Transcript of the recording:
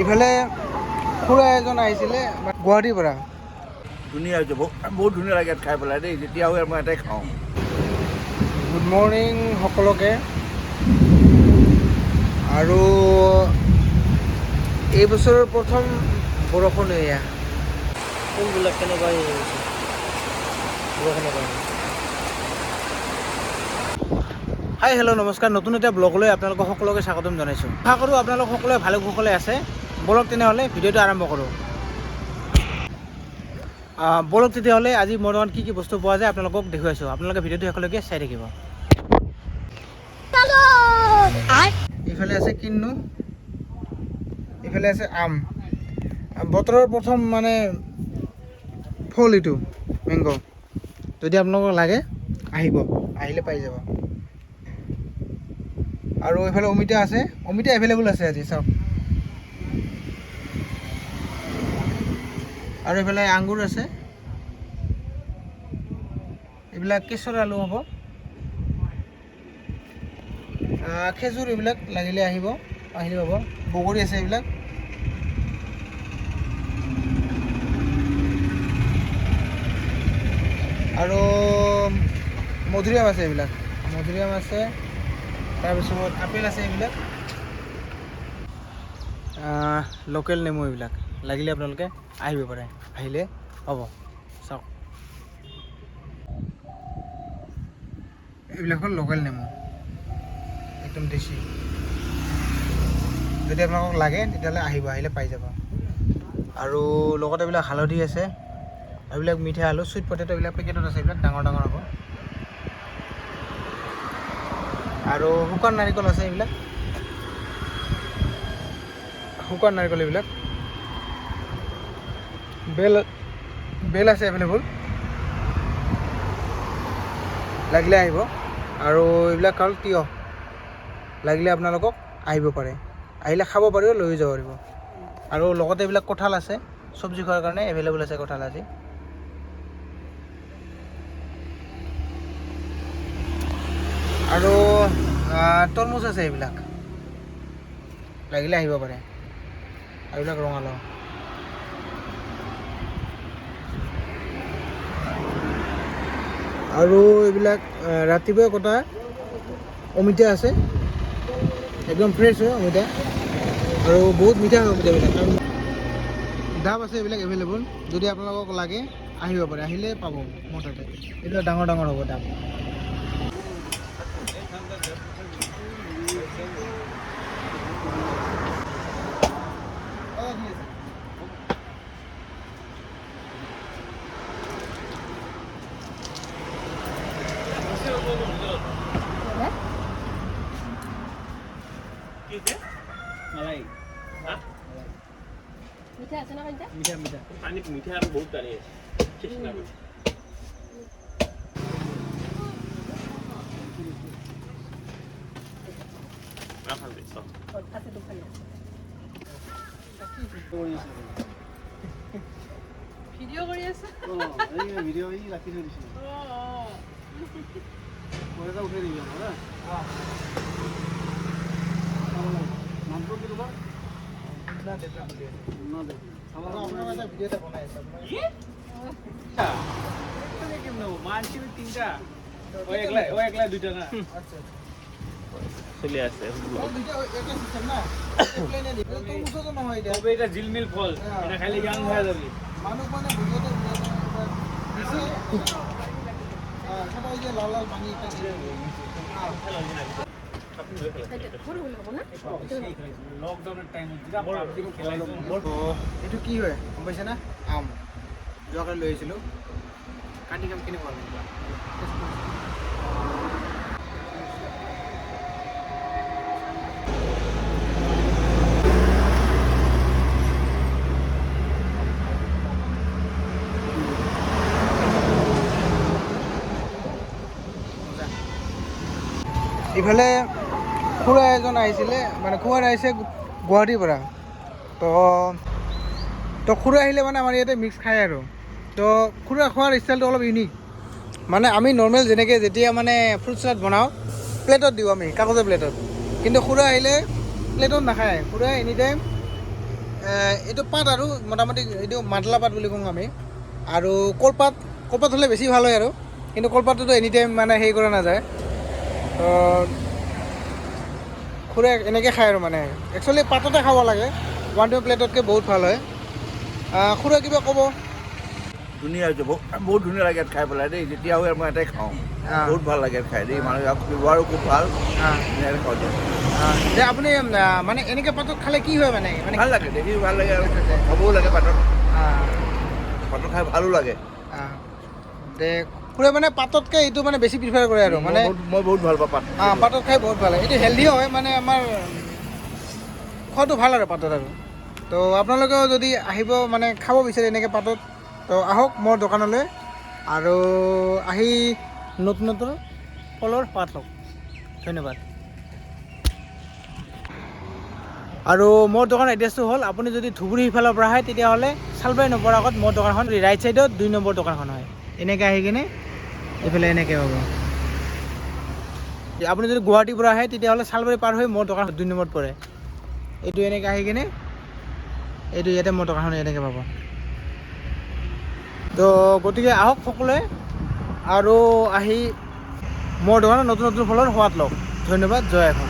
ইফালে খুৰা এজন আহিছিলে গুৱাহাটীৰ পৰা। ধুনীয়া হৈছে, বহুত ধুনীয়া লাগে ইয়াত খাই পেলাই দেই। যেতিয়া হয় মই এটাই খাওঁ। গুড মৰ্ণিং সকলোকে। আৰু এই বছৰৰ প্ৰথম বৰষুণ এয়া। ফুলবিলাক কেনেকুৱা হৈ গৈছে বৰষুণৰ কাৰণে। হাই হেল্ল' নমস্কাৰ, নতুন এটা ব্লগলৈ আপোনালোকক সকলোকে স্বাগতম জনাইছোঁ। আশা কৰোঁ আপোনালোক সকলোৱে ভালে কুশলে আছে। বলক তেনেহ'লে ভিডিঅ'টো আৰম্ভ কৰোঁ। বলক তেতিয়াহ'লে আজি মোৰ দোকানত কি বস্তু পোৱা যায় আপোনালোকক দেখুৱাইছোঁ। আপোনালোকে ভিডিঅ'টো শেষলৈকে চাই থাকিব। এইফালে আছে কিন্নু, এইফালে আছে আম। বতৰৰ প্ৰথম মানে ফল এইটো মেংগ'। যদি আপোনালোকক লাগে আহিব, আহিলে পাই যাব। আৰু এইফালে অমিতা আছে, অমিতা এভেইলেবল আছে আজি চাওক। আৰু এইফালে আঙুৰ আছে, এইবিলাক কেশৰ আলু হ'ব। খেজুৰ এইবিলাক লাগিলে আহিব, আহিলে হ'ব। বগৰী আছে এইবিলাক। আৰু মধুৰিআম আছে, এইবিলাক মধুৰিআম আছে। তাৰপিছত আপেল আছে এইবিলাক। লোকেল নেমু এইবিলাক লাগিলে আপোনালোকে আহিব পাৰে, আহিলে হ'ব। চাওক এইবিলাক হ'ল লোকেল নেমু, একদম দেশী। যদি আপোনালোকক লাগে তেতিয়াহ'লে আহিব, আহিলে পাই যাব। আৰু লগতে এইবিলাক হালধি আছে, এইবিলাক মিঠা আলু, চুইট পটেটো এইবিলাক পেকেটত আছে, এইবিলাক ডাঙৰ ডাঙৰ হ'ব। আৰু শুকান নাৰিকল আছে, এইবিলাক শুকান নাৰিকল। এইবিলাক বেল আছে এভেইলেবল, লাগিলে আহিব। আৰু এইবিলাক হ'ল তিয়হ, লাগিলে আপোনালোকক আহিব পাৰে, আহিলে খাব পাৰিব, লৈ যাব পাৰিব। আৰু লগতে এইবিলাক কঁঠাল আছে, চব্জি খোৱাৰ কাৰণে এভেইলেবল আছে কঁঠাল আজি। আৰু তৰমুজ আছে, এইবিলাক লাগিলে আহিব পাৰে। আৰু এইবিলাক ৰঙালাও। আৰু এইবিলাক ৰাতিপুৱাই কটা অমিতা আছে, একদম ফ্ৰেছ হয় অমিতা। আৰু বহুত মিঠা হয় অমিতাবিলাক। ডাব আছে, এইবিলাক এভেইলেবল। যদি আপোনালোকক লাগে আহিব পাৰে, আহিলে পাব মোৰ তাতে। এইবিলাক ডাঙৰ ডাঙৰ হ'ব ডাব। মিঠা আছে না পানিটা? মিঠা মিঠা পানি মিঠা আর বহুত পানি আছে শেষ না রাখাল দিছ আছে দোকানে আছে। ভিডিও কৰি আছে? এই ভিডিও এই ৰাখি থৈ দিছিলোঁ। মই এটা উঠাই দিবি আমাৰ। নামটো কি তোমাৰ? চলে আছে এটা ঝিলমিল ফল এটা খাইলে ইয়াং হয়ে যাবে মানুষ মানে ভিডিওতে সবাই যে লাল লাল পানি লকডাউনের টাইম এইটো কি হয় গম পাইছে না? আম যোৱাকালি লৈ আহিছিলোঁ, কাটি কাম কেনেকুৱা ইফালে খুৰা এজন আহিছিলে, মানে খুৰা আহিছে গুৱাহাটীৰ পৰা। তো খুৰা আহিলে মানে আমাৰ ইয়াতে মিক্স খায় আৰু। তো খুৰা খোৱাৰ ষ্টাইলটো অলপ ইউনিক। মানে আমি নৰ্মেল যেনেকৈ যেতিয়া মানে ফ্ৰুট চালাড বনাওঁ প্লেটত দিওঁ আমি, কাগজৰ প্লেটত। কিন্তু খুৰা আহিলে প্লেটত নাখায়, খুৰা এনি টাইম এইটো পাত আৰু মোটামুটি এইটো মাদলা পাত বুলি কওঁ আমি আৰু কলপাত হ'লে বেছি ভাল হয় আৰু কিন্তু কলপাতটোতো এনি টাইম মানে হেৰি কৰা নাযায় তো খুৰে এনেকৈ খায় আৰু মানে একচুৱেলি পাততে খাব লাগে 1 প্লেটতকৈ বহুত ভাল হয় খুৰে কিবা ক'ব ধুনীয়া হৈছে বহুত ধুনীয়া লাগে ইয়াত খাই পেলাই দেই যেতিয়া হয় মই এটাই খাওঁ বহুত ভাল লাগে ইয়াত খাই দেই মানুহ ব্যৱহাৰো খুব ভাল ধুনীয়াকৈ খাওঁ যে আপুনি মানে এনেকৈ পাতত খালে কি হয় মানে ভাল লাগে দেখি ভাল লাগে আৰু খাবও লাগে পাতত খাই ভালো লাগে যে খুৰে মানে পাততকৈ এইটো মানে বেছি প্ৰিফাৰ কৰে আৰু মানে মই বহুত ভাল পাওঁ পাত পাতত খাই বহুত ভাল লাগে এইটো হেল্ডিও হয় মানে আমাৰ খোৱাটো ভাল আৰু পাতত আৰু তো আপোনালোকেও যদি আহিব মানে খাব বিচাৰে এনেকৈ পাতত তো আহক মোৰ দোকানলৈ আৰু আহি নতুন নতুন ফলৰ সোৱাদ লওক ধন্যবাদ আৰু মোৰ দোকানৰ এড্ৰেছটো হ'ল আপুনি যদি ধুবুৰী সিফালৰ পৰা আহে তেতিয়াহ'লে চালবাৰী নপৰাৰ আগত মোৰ দোকানখন ৰাইট ছাইডত 2 নম্বৰ দোকানখন হয় এনেকৈ আহি কিনে এইফালে এনেকৈ হ'ব আপুনি যদি গুৱাহাটীৰ পৰা আহে তেতিয়াহ'লে চালবাৰী পাৰ হৈ মোৰ দোকান 2 নম্বৰত পৰে এইটো এনেকৈ আহি কিনে এইটো ইয়াতে মোৰ দোকানখন এনেকৈ পাব তো গতিকে আহক সকলোৱে আৰু আহি মোৰ দোকানত নতুন নতুন ফলৰ সোৱাদ লওক ধন্যবাদ জয় এখন